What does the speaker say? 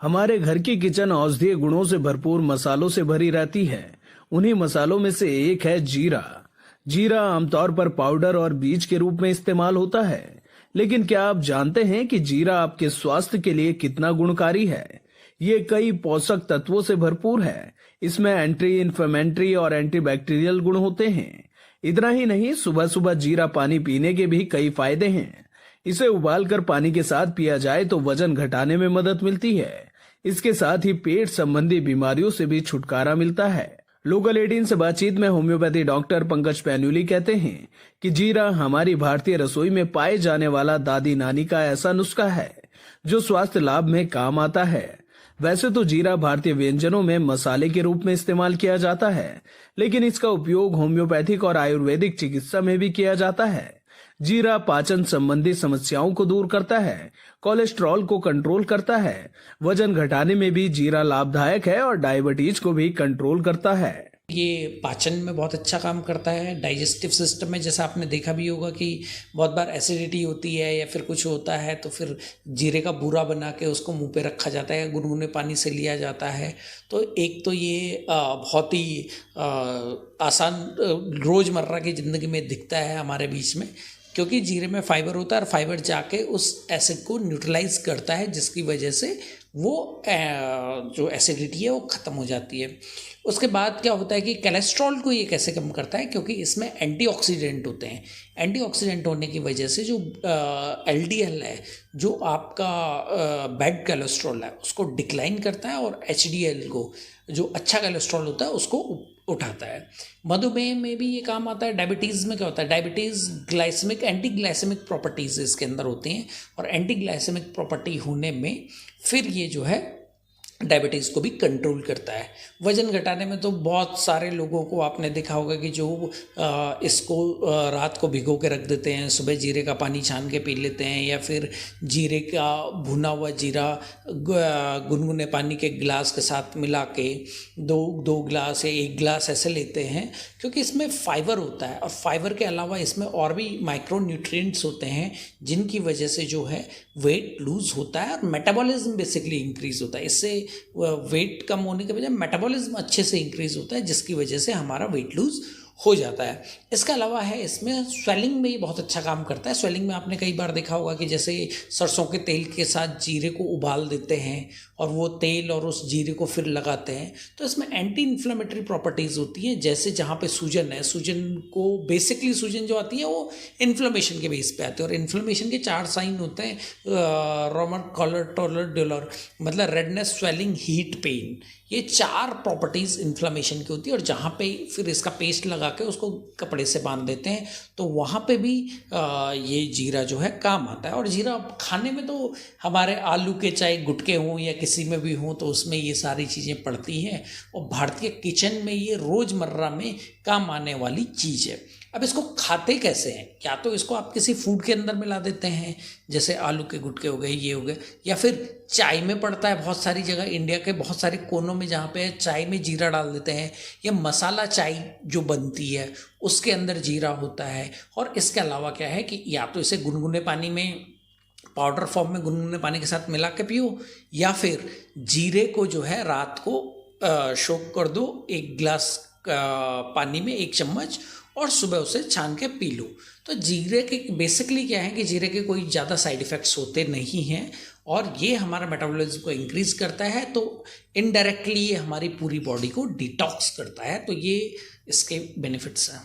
हमारे घर की किचन औषधीय गुणों से भरपूर मसालों से भरी रहती है। उन्हीं मसालों में से एक है जीरा। जीरा आमतौर पर पाउडर और बीज के रूप में इस्तेमाल होता है, लेकिन क्या आप जानते हैं कि जीरा आपके स्वास्थ्य के लिए कितना गुणकारी है? ये कई पोषक तत्वों से भरपूर है। इसमें एंटी इन्फ्लेमेटरी और एंटीबैक्टीरियल गुण होते हैं। इतना ही नहीं, सुबह सुबह जीरा पानी पीने के भी कई फायदे हैं। इसे उबालकर पानी के साथ पिया जाए तो वजन घटाने में मदद मिलती है। इसके साथ ही पेट संबंधी बीमारियों से भी छुटकारा मिलता है। लोकल 18 से बातचीत में होम्योपैथी डॉक्टर पंकज पैन्यूली कहते हैं कि जीरा हमारी भारतीय रसोई में पाए जाने वाला दादी नानी का ऐसा नुस्खा है जो स्वास्थ्य लाभ में काम आता है। वैसे तो जीरा भारतीय व्यंजनों में मसाले के रूप में इस्तेमाल किया जाता है, लेकिन इसका उपयोग होम्योपैथिक और आयुर्वेदिक चिकित्सा में भी किया जाता है। जीरा पाचन संबंधी समस्याओं को दूर करता है, कोलेस्ट्रॉल को कंट्रोल करता है, वजन घटाने में भी जीरा लाभदायक है और डायबिटीज को भी कंट्रोल करता है। ये पाचन में बहुत अच्छा काम करता है, डाइजेस्टिव सिस्टम में। जैसा आपने देखा भी होगा कि बहुत बार एसिडिटी होती है या फिर कुछ होता है तो फिर जीरे का बूरा बना के उसको मुंह पे रखा जाता है, गुनगुने पानी से लिया जाता है। तो एक तो ये बहुत ही आसान रोज़मर्रा की ज़िंदगी में दिखता है हमारे बीच में, क्योंकि जीरे में फाइबर होता है और फाइबर जाके उस एसिड को न्यूट्रलाइज करता है, जिसकी वजह से वो जो एसिडिटी है वो ख़त्म हो जाती है। उसके बाद क्या होता है कि कोलेस्ट्रॉल को ये कैसे कम करता है, क्योंकि इसमें एंटीऑक्सीडेंट होते हैं। एंटीऑक्सीडेंट होने की वजह से जो एलडीएल है, जो आपका बैड कोलेस्ट्रॉल है, उसको डिक्लाइन करता है और एचडीएल को, जो अच्छा कोलेस्ट्रॉल होता है, उसको उठाता है। मधुमेह में भी ये काम आता है। डायबिटीज़ में क्या होता है, diabetes glycemic anti glycemic properties इसके अंदर होती हैं, और एंटी ग्लाइसेमिक प्रॉपर्टी होने में फिर ये जो है डायबिटीज़ को भी कंट्रोल करता है। वज़न घटाने में तो बहुत सारे लोगों को आपने देखा होगा कि जो इसको रात को भिगो के रख देते हैं, सुबह जीरे का पानी छान के पी लेते हैं, या फिर जीरे का भुना हुआ जीरा गुनगुने पानी के गिलास के साथ मिला के दो गिलास या एक गिलास ऐसे लेते हैं, क्योंकि इसमें फाइबर होता है। और फाइबर के अलावा इसमें और भी माइक्रो न्यूट्रिएंट्स होते हैं, जिनकी वजह से जो है वेट लूज़ होता है और मेटाबॉलिज्म बेसिकली इंक्रीज होता है। इससे वेट कम होने के बजाय मेटाबॉलिज्म अच्छे से इंक्रीज होता है, जिसकी वजह से हमारा वेट लूज हो जाता है। इसके अलावा है, इसमें स्वेलिंग में भी बहुत अच्छा काम करता है। स्वेलिंग में आपने कई बार देखा होगा कि जैसे सरसों के तेल के साथ जीरे को उबाल देते हैं और वो तेल और उस जीरे को फिर लगाते हैं, तो इसमें एंटी इन्फ्लेमेटरी प्रॉपर्टीज़ होती हैं। जैसे जहाँ पे सूजन है, सूजन को बेसिकली सूजन जो आती है वो इन्फ्लेमेशन के बेस पे आती है, और इन्फ्लेमेशन के 4 साइन होते हैं, रोमर, कॉलर, टॉलर, डोलर, मतलब रेडनेस, स्वेलिंग, हीट, पेन। ये 4 प्रॉपर्टीज़ इन्फ्लेमेशन की होती है, और जहाँ पे फिर इसका पेस्ट लगा के उसको कपड़े से बांध देते हैं, तो वहाँ पे भी ये जीरा जो है काम आता है। और जीरा खाने में तो हमारे आलू के चाहे गुटके हों या किसी में भी हों, तो उसमें ये सारी चीज़ें पड़ती हैं, और भारतीय किचन में ये रोज़मर्रा में काम आने वाली चीज़ है। अब इसको खाते कैसे हैं? क्या तो इसको आप किसी फूड के अंदर मिला देते हैं, जैसे आलू के गुटके हो गए, ये हो गए, या फिर चाय में पड़ता है। बहुत सारी जगह इंडिया के बहुत सारे कोनों में जहाँ पे चाय में जीरा डाल देते हैं, या मसाला चाय जो बनती है उसके अंदर जीरा होता है। और इसके अलावा क्या है कि या तो इसे गुनगुने पानी में, पाउडर फॉर्म में गुनगुने पानी के साथ मिला के पियो, या फिर जीरे को जो है रात को सोक कर दो 1 गिलास पानी में 1 चम्मच, और सुबह उसे छान के पी लो। तो जीरे के बेसिकली क्या है कि जीरे के कोई ज़्यादा साइड इफ़ेक्ट्स होते नहीं हैं, और ये हमारा मेटाबॉलिज्म को इंक्रीज़ करता है, तो इनडायरेक्टली ये हमारी पूरी बॉडी को डिटॉक्स करता है। तो ये इसके बेनिफिट्स हैं।